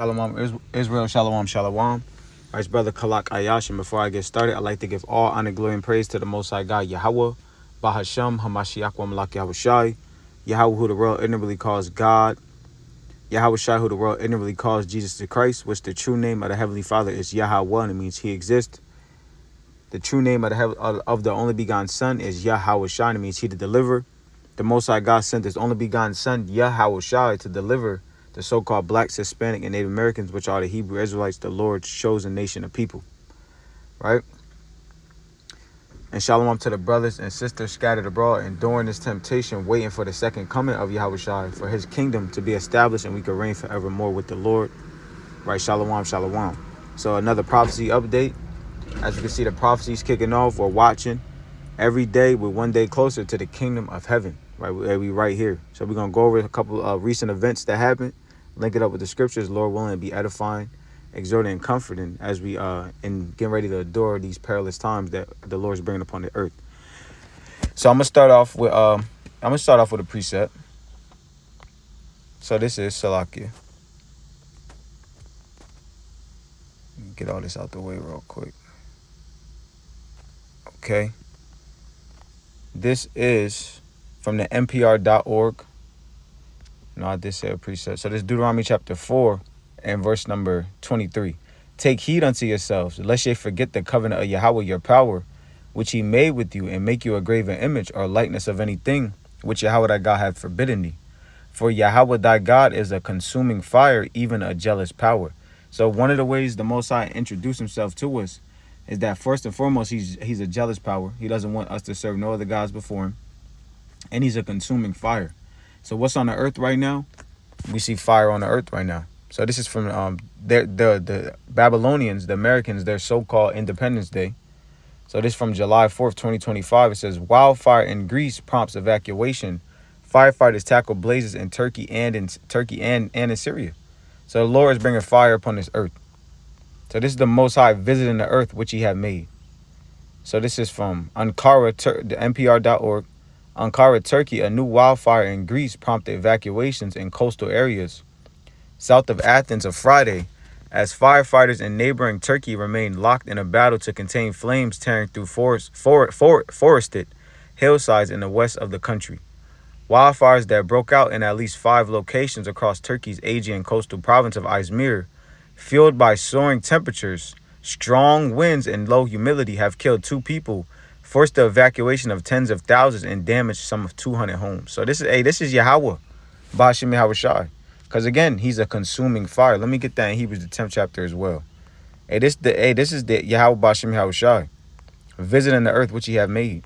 Shalom, Israel, Shalom, Shalom. It's Brother Kalak Ayash, and before I get started, I'd like to give all honor, glory, and praise to the Most High God, Yahweh, Bahasham, Hamashiach, Wamalak Yahushai, Yahweh, who the world ignorantly calls God, Yahweh Shai, who the world ignorantly calls Jesus the Christ, which the true name of the Heavenly Father is Yahweh, and it means He exists. The true name of the only begotten Son is Yahweh Shai, and it means He to deliver. The Most High God sent His only begotten Son, Yahweh Shai, to deliver the so-called blacks, Hispanic, and Native Americans, which are the Hebrew Israelites, the Lord's chosen nation of people, right? And shalom to the brothers and sisters scattered abroad, enduring this temptation, waiting for the second coming of Yahweh Shai, for His kingdom to be established, and we can reign forevermore with the Lord, right? Shalom, shalom. So another prophecy update. As you can see, the prophecies kicking off. We're watching every day. We're one day closer to the kingdom of heaven, right? We right here. So we're gonna go over a couple of recent events that happened, link it up with the scriptures, Lord willing, and be edifying, exhorting, and comforting as we and getting ready to adore these perilous times that the Lord's bringing upon the earth. So I'm gonna start off with a precept. So this is Salakia. Get all this out the way real quick. Okay. This is from the NPR.org. No, I did say a precept. So this is Deuteronomy chapter 4 and verse number 23. Take heed unto yourselves, lest ye forget the covenant of Yahweh your power, which He made with you, and make you a graven image or likeness of anything which Yahweh thy God hath forbidden thee. For Yahweh thy God is a consuming fire, even a jealous power. So one of the ways the Most High introduced Himself to us is that first and foremost, He's a jealous power. He doesn't want us to serve no other gods before Him. And He's a consuming fire. So what's on the earth right now? We see fire on the earth right now. So this is from the Babylonians, the Americans, their so-called Independence Day. So this is from July 4th, 2025. It says, wildfire in Greece prompts evacuation. Firefighters tackle blazes in Turkey and in Syria. So the Lord is bringing fire upon this earth. So this is the Most High visiting the earth which He had made. So this is from Ankara, the NPR.org. Ankara, Turkey, a new wildfire in Greece prompted evacuations in coastal areas south of Athens on Friday, as firefighters in neighboring Turkey remained locked in a battle to contain flames tearing through forested hillsides in the west of the country. Wildfires that broke out in at least 5 locations across Turkey's Aegean coastal province of Izmir, fueled by soaring temperatures, strong winds, and low humidity, have killed 2 people, forced the evacuation of tens of thousands, and damaged some of 200 homes. So this is Yahweh, Bashim Yahweh Shai. Because again, He's a consuming fire. Let me get that in Hebrews the 10th chapter as well. This is the Yahweh Bashim Yahweh Shai, visiting the earth which He have made.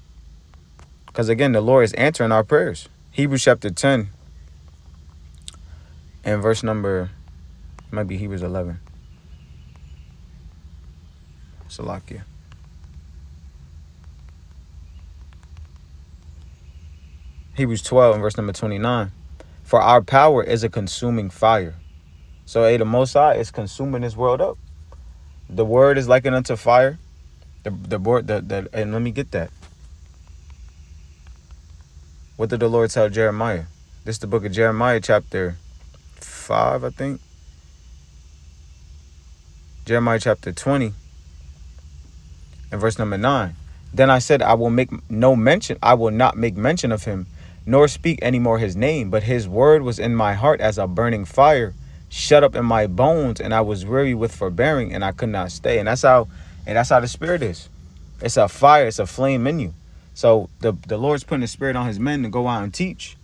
Because again, the Lord is answering our prayers. Hebrews chapter 10 and verse number, it might be Hebrews 11. Salakia. Hebrews 12 and verse number 29. For our power is a consuming fire. So the Most High is consuming this world up. The word is likened unto fire. The word and let me get that. What did the Lord tell Jeremiah? This is the book of Jeremiah chapter 5, I think. Jeremiah chapter 20 and verse number 9. Then I said, I will not make mention of Him, nor speak any more His name, but His word was in my heart as a burning fire, shut up in my bones, and I was weary with forbearing, and I could not stay. And that's how the Spirit is. It's a fire, it's a flame in you. So the Lord's putting the Spirit on His men to go out and teach.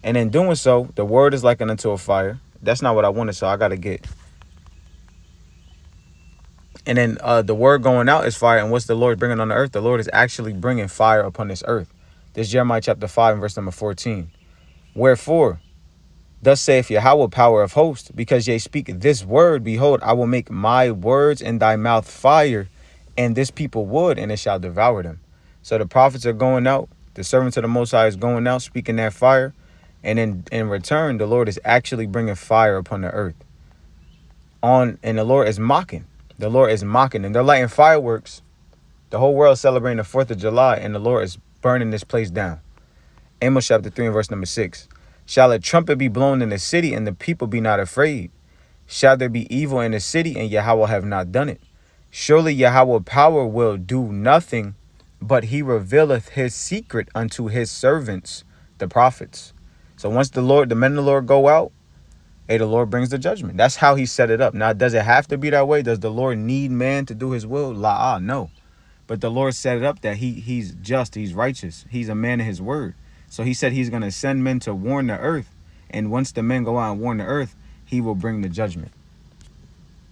And in doing so, the word is likened unto a fire. That's not what I wanted, so I got to get. And then the word going out is fire. And what's the Lord bringing on the earth? The Lord is actually bringing fire upon this earth. This is Jeremiah chapter 5 and verse number 14. Wherefore, thus saith Yahweh, power of hosts, because ye speak this word, behold, I will make my words in thy mouth fire, and this people wood, and it shall devour them. So the prophets are going out. The servants of the Most High is going out, speaking that fire. And in return, the Lord is actually bringing fire upon the earth. And the Lord is mocking. The Lord is mocking. And they're lighting fireworks. The whole world is celebrating the 4th of July, and the Lord is burning this place down. Amos chapter 3 and verse number 6. Shall a trumpet be blown in the city, and the people be not afraid? Shall there be evil in the city, and Yahweh have not done it? Surely Yahweh power will do nothing, but he revealeth his secret unto his servants, the prophets. So once the men of the Lord go out, hey, the Lord brings the judgment. That's how he set it up. Now, does it have to be that way? Does the Lord need man to do his will? No. But the Lord set it up that he's just, he's righteous. He's a man of his word. So he said he's going to send men to warn the earth. And once the men go out and warn the earth, he will bring the judgment.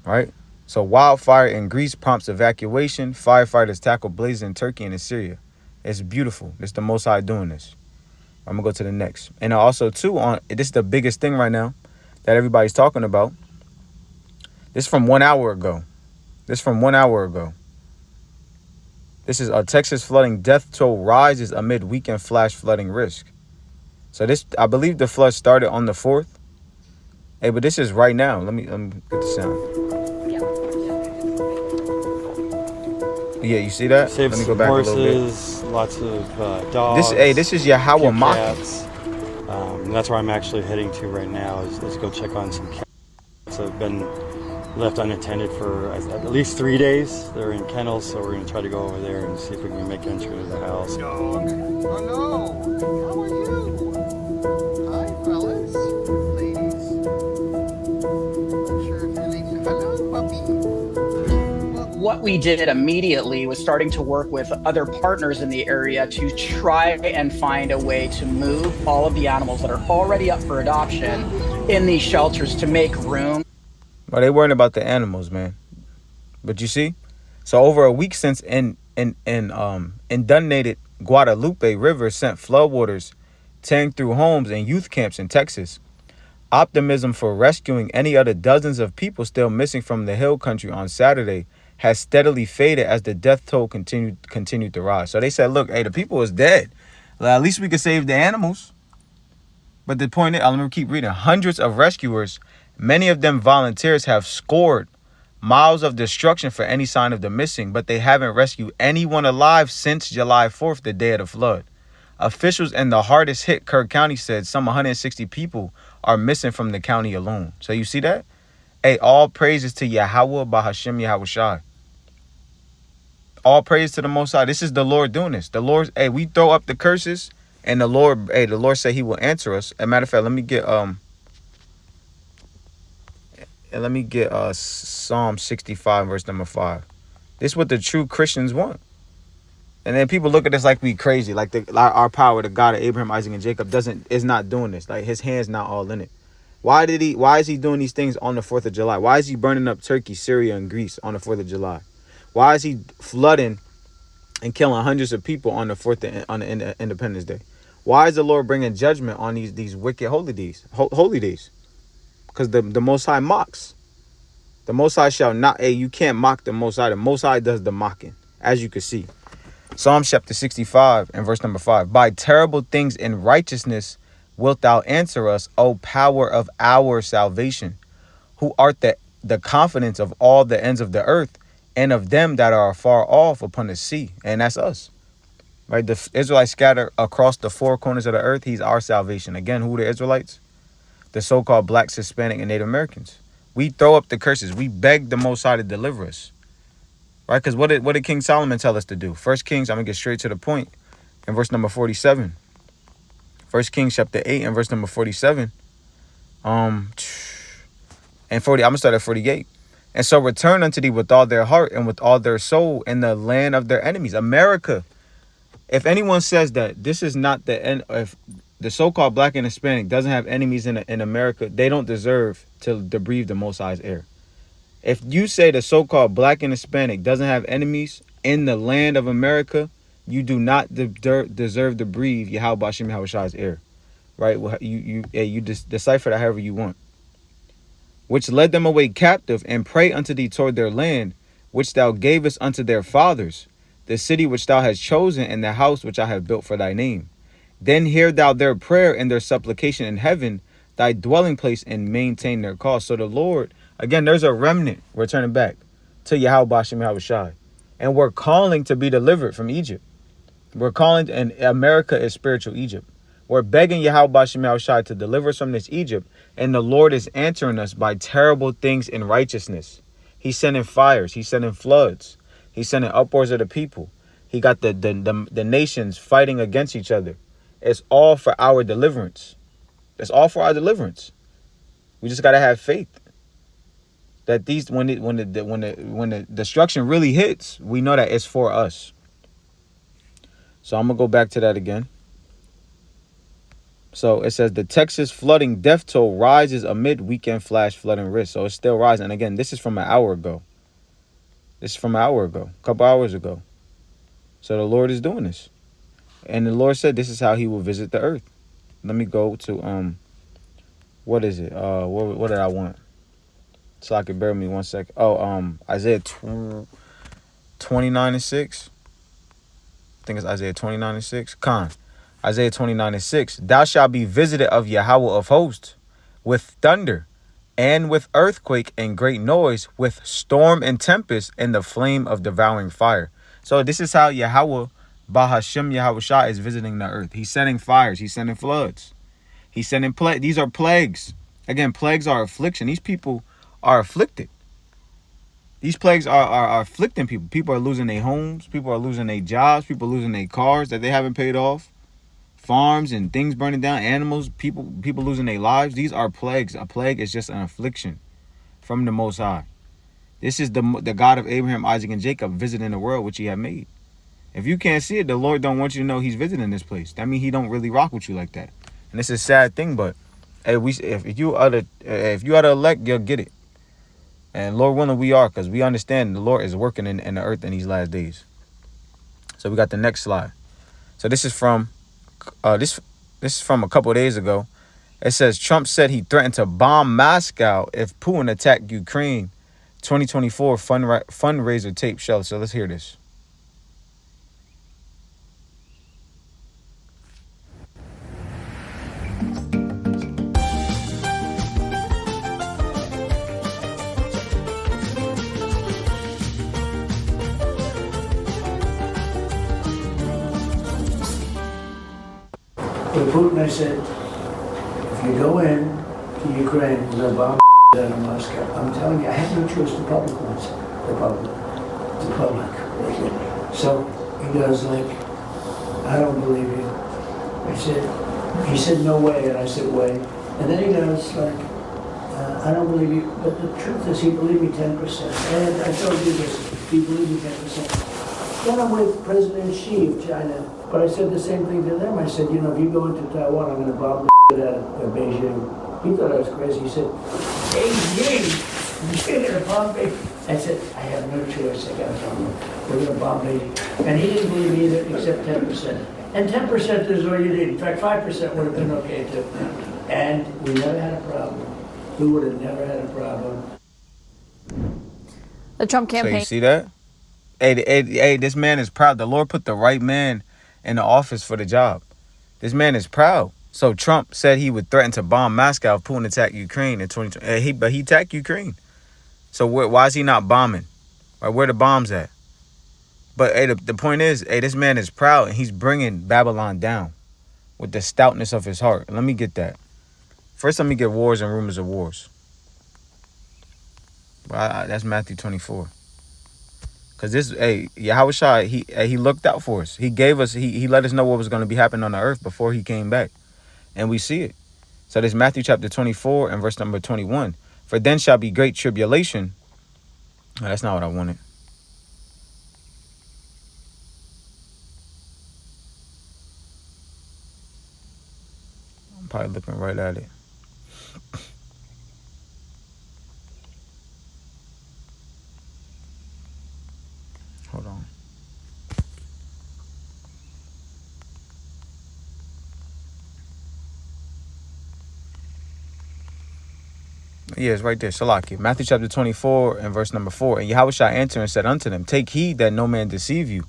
Right? So wildfire in Greece prompts evacuation. Firefighters tackle blazes in Turkey and Assyria. It's beautiful. It's the Most High doing this. I'm going to go to the next. And also, too, this is the biggest thing right now that everybody's talking about. This from 1 hour ago. This is a Texas flooding death toll rises amid weekend flash flooding risk. So this, I believe the flood started on the 4th. Hey, but this is right now. Let me get the sound. Yeah, you see that? Saved Let me go back horses, a little bit. lots of dogs. This is Yahweh mocking. And that's where I'm actually heading to right now. Is go check on some cats that have been left unattended for at least 3 days. They're in kennels, so we're going to try to go over there and see if we can make entry to the house. Dog. Hello. How are you? Hi, fellas. Ladies. Not sure if you're ladies. Hello, puppy. What we did immediately was starting to work with other partners in the area to try and find a way to move all of the animals that are already up for adoption in these shelters to make room. Well, they worrying about the animals, man. But you see, so over a week since inundated Guadalupe River sent floodwaters tearing through homes and youth camps in Texas. Optimism for rescuing any other dozens of people still missing from the hill country on Saturday has steadily faded as the death toll continued to rise. So they said, look, hey, the people is dead. Well, at least we could save the animals. But the point is, I'm going to keep reading. Hundreds of rescuers, many of them volunteers, have scored miles of destruction for any sign of the missing, but they haven't rescued anyone alive since July 4th, the day of the flood. Officials in the hardest hit Kirk County said some 160 people are missing from the county alone. So you see that? Hey, all praises to Yahweh Bahashem Yahushai. All praise to the Most High. This is the Lord doing this. The Lord, hey, we throw up the curses, and the Lord said he will answer us. As a matter of fact, let me get Psalm 65, verse number 5. This is what the true Christians want. And then people look at this like we crazy, like our power, the God of Abraham, Isaac, and Jacob is not doing this. Like his hand's not all in it. Why is he doing these things on the 4th of July? Why is he burning up Turkey, Syria, and Greece on the 4th of July? Why is he flooding and killing hundreds of people on the 4th on the Independence Day? Why is the Lord bringing judgment on these wicked holy days? Because the Most High mocks. The Most High shall not. Hey, you can't mock the Most High. The Most High does the mocking, as you can see. Psalm chapter 65 and verse number 5. By terrible things in righteousness wilt thou answer us, O power of our salvation, who art the confidence of all the ends of the earth, and of them that are far off upon the sea. And that's us. Right? The Israelites scattered across the four corners of the earth. He's our salvation. Again, who are the Israelites? The so-called blacks, Hispanic, and Native Americans. We throw up the curses. We beg the Most High to deliver us. Right? Because what did King Solomon tell us to do? 1 Kings, I'm going to get straight to the point. In verse number 47. 1 Kings chapter 8 and verse number 47. And 40, I'm going to start at 48. And so return unto thee with all their heart and with all their soul in the land of their enemies. America. If anyone says that this is not the end, if the so-called black and Hispanic doesn't have enemies in America, they don't deserve to breathe the Most High's air. If you say the so-called black and Hispanic doesn't have enemies in the land of America, you do not deserve to breathe Yahweh Hashem Yahushai's air. Right? You decipher that however you want. Which led them away captive, and pray unto thee toward their land, which thou gavest unto their fathers, the city which thou hast chosen, and the house which I have built for thy name. Then hear thou their prayer and their supplication in heaven, thy dwelling place, and maintain their cause. So the Lord, again, there's a remnant returning back to Yahweh Hashem Yahushai. And we're calling to be delivered from Egypt. We're calling, and America is spiritual Egypt. We're begging Yahweh Bashem Yahushai to deliver us from this Egypt, and the Lord is answering us by terrible things in righteousness. He's sending fires. He's sending floods. He's sending upwards of the people. He got the nations fighting against each other. It's all for our deliverance. It's all for our deliverance. We just gotta have faith that these when the destruction really hits, we know that it's for us. So I'm gonna go back to that again. So it says the Texas flooding death toll rises amid weekend flash flooding risk. So it's still rising. And again, this is from an hour ago. This is from an hour ago, a couple hours ago. So the Lord is doing this. And the Lord said this is how he will visit the earth. Let me go to what is it? What did I want? So I could bear me 1 second. Isaiah 29:6. I think it's Isaiah 29:6. Isaiah 29:6. Thou shalt be visited of Yahweh of hosts with thunder and with earthquake and great noise, with storm and tempest and the flame of devouring fire. So this is how Yahweh Bahashem Yahushua is visiting the earth. He's sending fires. He's sending floods. He's sending plagues. These are plagues. Again, plagues are affliction. These people are afflicted. These plagues are afflicting people. People are losing their homes. People are losing their jobs. People are losing their cars that they haven't paid off. Farms and things burning down. Animals. People losing their lives. These are plagues. A plague is just an affliction from the Most High. This is the God of Abraham, Isaac, and Jacob visiting the world which he had made. If you can't see it, the Lord don't want you to know he's visiting this place. That means he don't really rock with you like that. And it's a sad thing, but hey, if you are the elect, you'll get it. And Lord willing, we are, because we understand the Lord is working in the earth in these last days. So we got the next slide. So this is from this is from a couple of days ago. It says Trump said he threatened to bomb Moscow if Putin attacked Ukraine. 2024 fundraiser tape show. So let's hear this. With Putin, I said, if you go in to Ukraine, we're going to bomb out of Moscow. I'm telling you, I have no choice. The public wants it. The public. So he goes like, I don't believe you. He said, no way. And I said, way. And then he goes like, I don't believe you. But the truth is, he believed me 10%. And I told you this, he believed me 10%. Then I'm with President Xi of China. But I said the same thing to them. I said, if you go into Taiwan, I'm going to bomb the out of Beijing. He thought I was crazy. He said, Beijing? You're going to bomb Beijing? I said, I have no choice. I got to bomb them. We're going to bomb Beijing. And he didn't believe me either, except 10%. And 10% is all you need. In fact, 5% would have been okay too. And we never had a problem. We would have never had a problem. The Trump So campaign. you see that? Hey, this man is proud. The Lord put the right man in the office for the job. This man is proud. So Trump said he would threaten to bomb Moscow if Putin attacked Ukraine in 2020. But he attacked Ukraine. So why is he not bombing? Right, where the bombs at? But hey, the point is, this man is proud and he's bringing Babylon down with the stoutness of his heart. Let me get that. First, let me get wars and rumors of wars. Well, that's Matthew 24. Because this, Yahweh Shai, he looked out for us. He gave us, he let us know what was going to be happening on the earth before he came back. And we see it. So this Matthew chapter 24 and verse number 21. For then shall be great tribulation. Oh, that's not what I wanted. I'm probably looking right at it. Hold on. Yeah, it's right there. Salaki. Matthew chapter 24 and verse number 4. And Yahweh shall answer and said unto them, take heed that no man deceive you.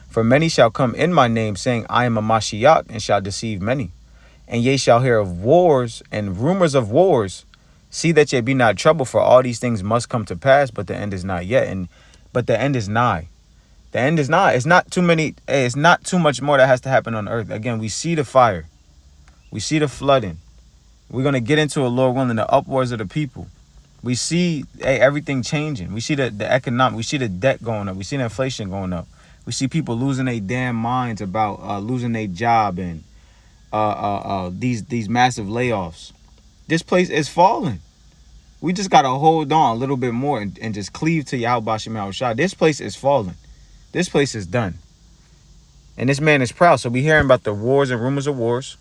For many shall come in my name, saying, I am a Mashiach, and shall deceive many. And ye shall hear of wars and rumors of wars. See that ye be not troubled, for all these things must come to pass, but the end is not yet. But the end is nigh. The end is nigh. It's not too much more that has to happen on earth. Again, we see the fire. We see the flooding. We're going to get into it, Lord willing, the upwards of the people. We see everything changing. We see the economic. We see the debt going up. We see the inflation going up. We see people losing their damn minds about losing their job and these massive layoffs. This place is falling. We just got to hold on a little bit more and just cleave to Yahweh Bashim Yahushua. This place is falling. This place is done. And this man is proud. So we hearing about the wars and rumors of wars.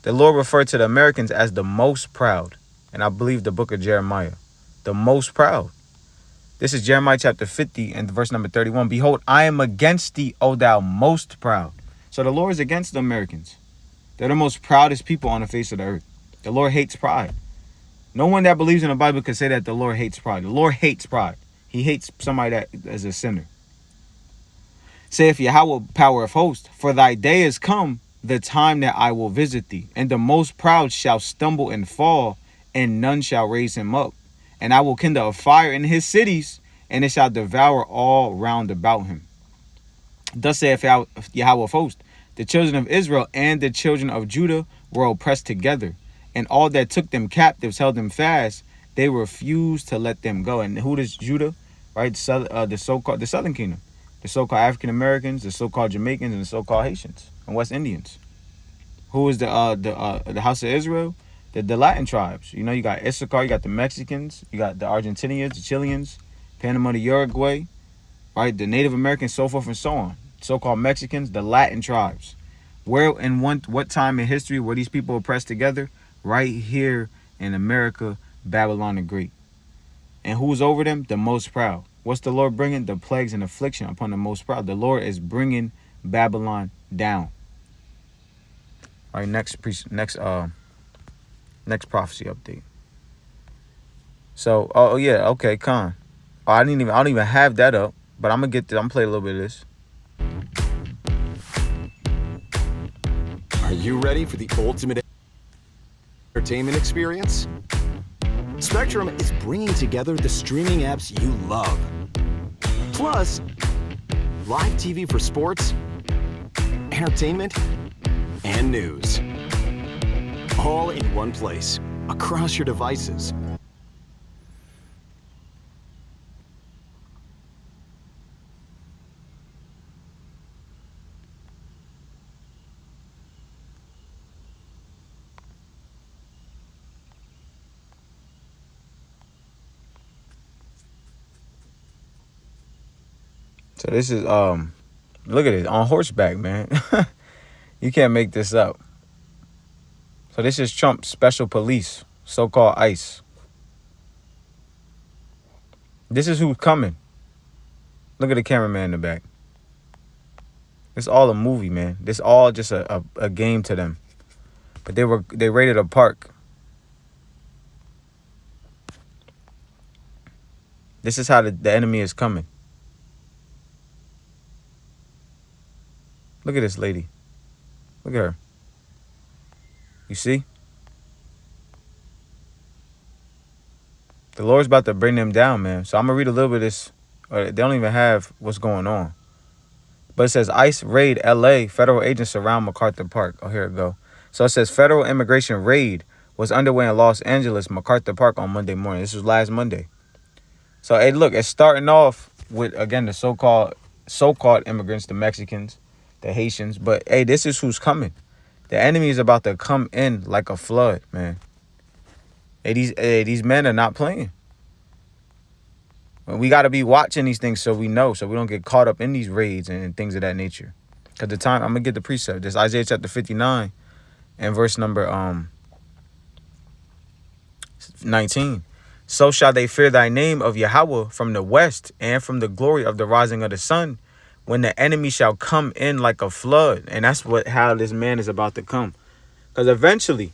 The Lord referred to the Americans as the most proud. And I believe the book of Jeremiah. The most proud. This is Jeremiah chapter 50 and verse number 31. Behold, I am against thee, O thou most proud. So the Lord is against the Americans. They're the most proudest people on the face of the earth. The Lord hates pride. No one that believes in the Bible can say that the Lord hates pride. The Lord hates pride. He hates somebody that is a sinner. Saith Yahweh, power of hosts, for thy day is come, the time that I will visit thee, and the most proud shall stumble and fall, and none shall raise him up. And I will kindle a fire in his cities, and it shall devour all round about him. Thus saith Yahweh of hosts, the children of Israel and the children of Judah were oppressed together, and all that took them captives held them fast. They refused to let them go. And who is Judah? Right, the Southern Kingdom, the so-called African Americans, the so-called Jamaicans, and the so-called Haitians and West Indians. Who is the house of Israel? The Latin tribes. You know, you got Issachar, you got the Mexicans, you got the Argentinians, the Chileans, Panama, the Uruguay, right? The Native Americans, so forth and so on. So-called Mexicans, the Latin tribes. Where and what time in history were these people oppressed together? Right here in America, Babylon the Great. And who's over them? The most proud. What's the Lord bringing? The plagues and affliction upon the most proud. The Lord is bringing Babylon down. All right, next prophecy update. So, oh yeah, okay, Khan. Oh, I don't even have that up, but I'm gonna play a little bit of this. Are you ready for the ultimate entertainment experience? Spectrum is bringing together the streaming apps you love. Plus, live TV for sports, entertainment, and news. All in one place, across your devices. So this is look at it, on horseback, man. You can't make this up. So this is Trump's special police, so-called ICE. This is who's coming. Look at the cameraman in the back. It's all a movie, man. This all just a game to them. But they raided a park. This is how the enemy is coming. Look at this lady. Look at her. You see? The Lord's about to bring them down, man. So I'm going to read a little bit of this. They don't even have what's going on. But it says, ICE raid LA. Federal agents surround MacArthur Park. Oh, here it go. So it says, federal immigration raid was underway in Los Angeles, MacArthur Park on Monday morning. This was last Monday. So, hey, look, it's starting off with, again, the so-called immigrants, the Mexicans, the Haitians. But, hey, this is who's coming. The enemy is about to come in like a flood, man. Hey, these men are not playing. We got to be watching these things so we know, so we don't get caught up in these raids and things of that nature. Because the time, I'm going to get the precept. This Isaiah chapter 59 and verse number 19. So shall they fear thy name of Yahweh from the west and from the glory of the rising of the sun, when the enemy shall come in like a flood. And that's how this man is about to come. Because eventually,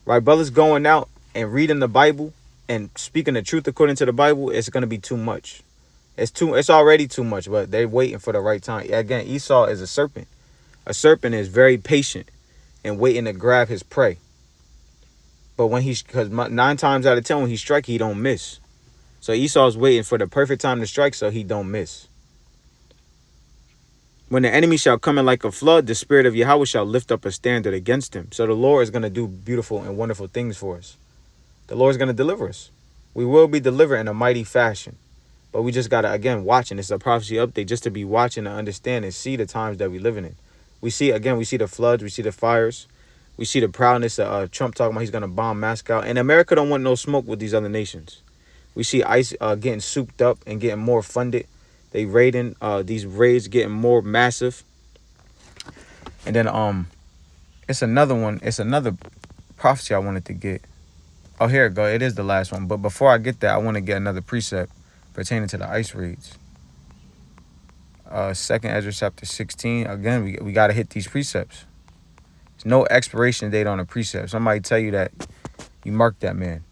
right, brothers going out and reading the Bible and speaking the truth according to the Bible, it's going to be too much. It's already too much, but they're waiting for the right time. Again, Esau is a serpent. A serpent is very patient and waiting to grab his prey. But because 9 times out of 10, when he strikes, he don't miss. So Esau's waiting for the perfect time to strike so he don't miss. When the enemy shall come in like a flood, the spirit of Yahweh shall lift up a standard against him. So the Lord is going to do beautiful and wonderful things for us. The Lord is going to deliver us. We will be delivered in a mighty fashion. But we just got to, again, watching. It's a prophecy update just to be watching and understand and see the times that we're living in. We see the floods. We see the fires. We see the proudness of Trump talking about he's going to bomb Moscow. And America don't want no smoke with these other nations. We see ICE getting souped up and getting more funded. They raiding, these raids getting more massive. And then it's another one. It's another prophecy I wanted to get. Oh, here it go. It is the last one. But before I get that, I want to get another precept pertaining to the ICE raids. 2nd Ezra chapter 16. Again, we got to hit these precepts. There's no expiration date on a precept. Somebody tell you that, you mark that man.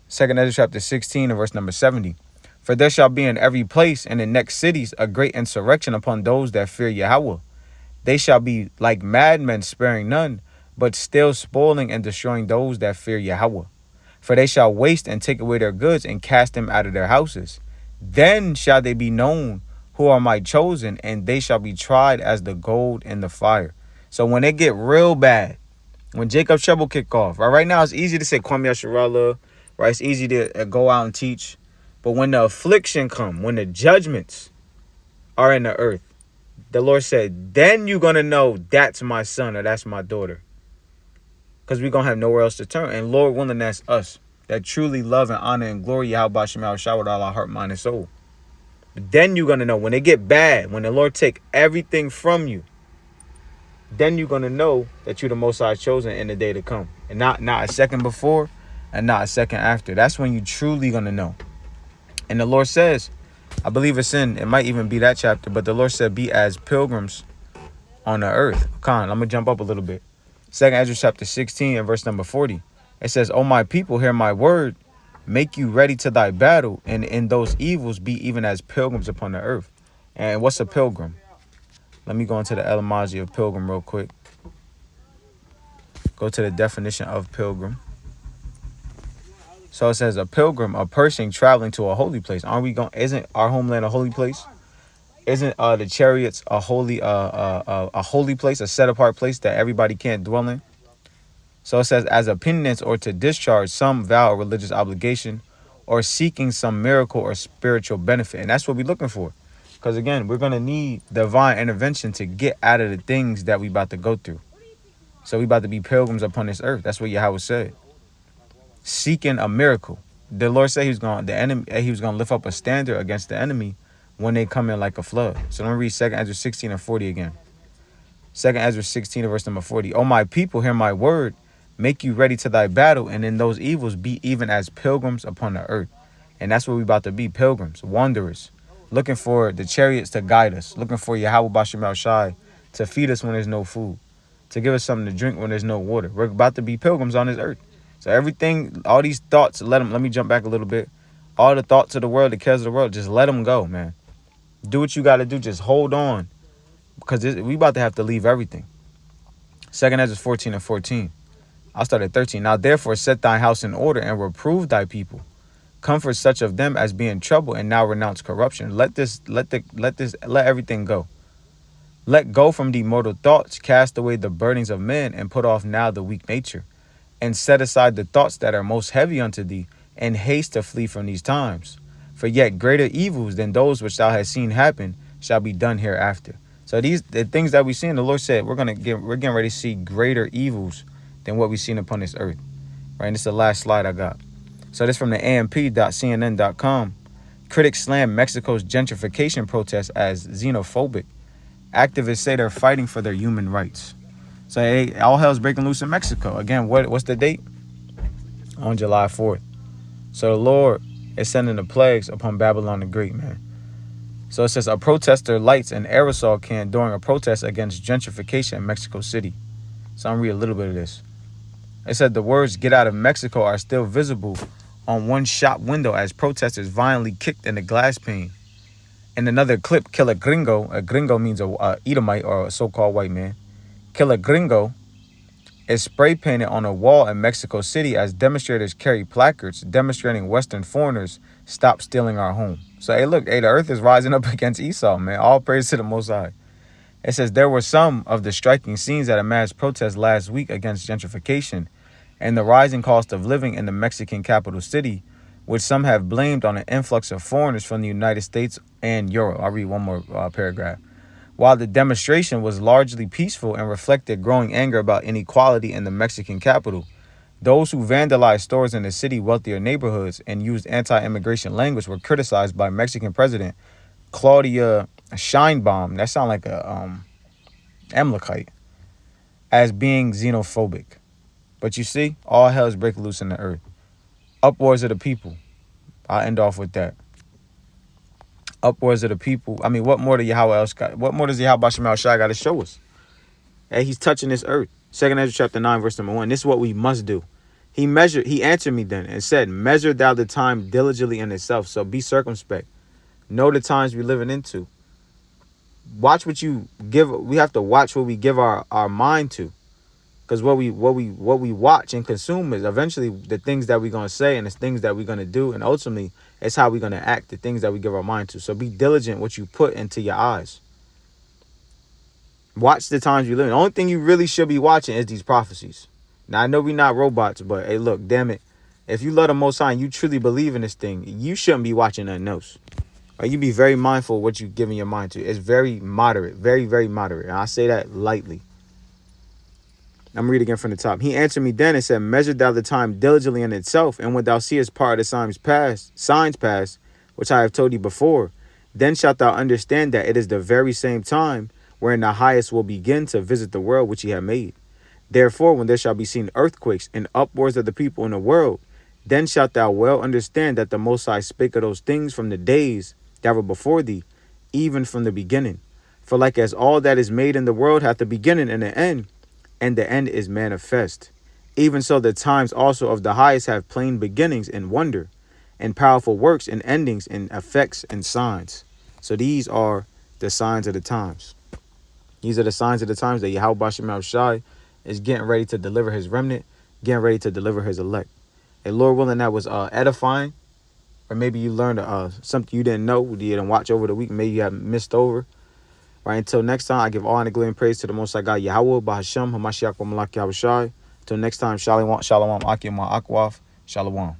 2nd Ezra chapter 16 and verse number 70. For there shall be in every place and in next cities a great insurrection upon those that fear Yahweh. They shall be like madmen, sparing none, but still spoiling and destroying those that fear Yahweh. For they shall waste and take away their goods and cast them out of their houses. Then shall they be known who are my chosen, and they shall be tried as the gold in the fire. So when they get real bad, when Jacob's trouble kick off, right now it's easy to say Kwame Asharallah, right? It's easy to go out and teach. But when the affliction come, when the judgments are in the earth, the Lord said, then you're going to know that's my son or that's my daughter. Because we're going to have nowhere else to turn. And Lord willing, that's us that truly love and honor and glory Yahweh Shema Shah with all our heart, mind, and soul. But then you're going to know when it get bad, when the Lord take everything from you, then you're going to know that you're the Most High chosen in the day to come. And not a second before and not a second after. That's when you truly going to know. And the Lord says, I believe it might even be that chapter, but the Lord said, be as pilgrims on the earth. I'm going to jump up a little bit. 2nd Ezra chapter 16 and verse number 40. It says, O my people, hear my word. Make you ready to thy battle, and in those evils be even as pilgrims upon the earth. And what's a pilgrim? Let me go into the etymology of pilgrim real quick. Go to the definition of pilgrim. So it says a pilgrim, a person traveling to a holy place. Isn't our homeland a holy place? Isn't the chariots a holy place, a set apart place that everybody can't dwell in? So it says as a penance or to discharge some vow or religious obligation or seeking some miracle or spiritual benefit. And that's what we're looking for. Because again, we're going to need divine intervention to get out of the things that we about to go through. So we about to be pilgrims upon this earth. That's what Yahweh said. Seeking a miracle. The Lord said he was going to lift up a standard against the enemy when they come in like a flood. So let me read 2nd Ezra 16 and 40 again. 2nd Ezra 16 and verse number 40. O my people, hear my word. Make you ready to thy battle, and in those evils be even as pilgrims upon the earth. And that's what we about to be, pilgrims, wanderers, looking for the chariots to guide us, looking for Yahweh Bashem El Shai to feed us when there's no food, to give us something to drink when there's no water. We're about to be pilgrims on this earth. So everything, all these thoughts, let me jump back a little bit. All the thoughts of the world, the cares of the world, just let them go, man. Do what you got to do. Just hold on, because we about to have to leave everything. 2nd Ezra 14 and 14. I'll start at 13. Now therefore set thy house in order and reprove thy people. Comfort such of them as be in trouble, and now renounce corruption. Let everything go. Let go from the mortal thoughts, cast away the burdens of men, and put off now the weak nature. And set aside the thoughts that are most heavy unto thee, and haste to flee from these times. For yet greater evils than those which thou hast seen happen shall be done hereafter. So the things that we see, the Lord said we're getting ready to see greater evils than what we've seen upon this earth. Right, and this is the last slide I got. So this from the amp.cnn.com. Critics slam Mexico's gentrification protests as xenophobic. Activists say they're fighting for their human rights. So hey, all hell's breaking loose in Mexico. Again, what's the date? On July 4th. So the Lord is sending the plagues upon Babylon the Great, man. So it says a protester lights an aerosol can during a protest against gentrification in Mexico City. So I'm going to read a little bit of this. It said the words "get out of Mexico" are still visible on one shop window as protesters violently kicked in the glass pane. In another clip, kill a gringo. A gringo means a Edomite or a so-called white man. Kill a gringo is spray painted on a wall in Mexico City as demonstrators carry placards demonstrating Western foreigners stop stealing our home. So, hey, look, hey, the earth is rising up against Esau, man. All praise to the Most High. It says there were some of the striking scenes at a mass protest last week against gentrification and the rising cost of living in the Mexican capital city, which some have blamed on an influx of foreigners from the United States and Europe. I'll read one more paragraph. While the demonstration was largely peaceful and reflected growing anger about inequality in the Mexican capital, those who vandalized stores in the city's wealthier neighborhoods and used anti-immigration language were criticized by Mexican President Claudia Sheinbaum, that sounds like a Amalekite, as being xenophobic. But you see, all hell is breaking loose in the earth. Upwards of the people. I'll end off with that. Upwards of the people. I mean, what more do Yahweh else got? What more does Yahweh Shem Shai got to show us? Hey, he's touching this earth. 2nd Ezra chapter 9, verse number 1. This is what we must do. He answered me then and said, measure thou the time diligently in itself. So be circumspect. Know the times we're living into. Watch what you give. We have to watch what we give our mind to. Because what we watch and consume is eventually the things that we're going to say and the things that we're going to do. And ultimately, it's how we're going to act, the things that we give our mind to. So be diligent what you put into your eyes. Watch the times you live in. The only thing you really should be watching is these prophecies. Now, I know we're not robots, but hey, look, damn it. If you love the Most High and you truly believe in this thing, you shouldn't be watching nothing else. Or you be very mindful of what you're giving your mind to. It's very moderate, very, very moderate. And I say that lightly. I'm reading again from the top. He answered me then and said, measure thou the time diligently in itself, and when thou seest part of the signs past, which I have told thee before, then shalt thou understand that it is the very same time wherein the highest will begin to visit the world which he hath made. Therefore, when there shall be seen earthquakes and upwards of the people in the world, then shalt thou well understand that the Most High spake of those things from the days that were before thee, even from the beginning. For like as all that is made in the world hath a beginning and an end, and the end is manifest, even so the times also of the highest have plain beginnings and wonder, and powerful works and endings and effects and signs. So these are the signs of the times. These are the signs of the times that Yahweh Shem Shai is getting ready to deliver his remnant, getting ready to deliver his elect. And Lord willing, that was edifying. Or maybe you learned something you didn't know, you didn't watch over the week, maybe you have missed over. Right, until next time, I give all honor, glory, and praise to the Most High God, Yahweh, Bahashem, Hamashiach, Malak, Yahweh Shai. Until next time, Shalom, Akim, Akwaf, Shalom.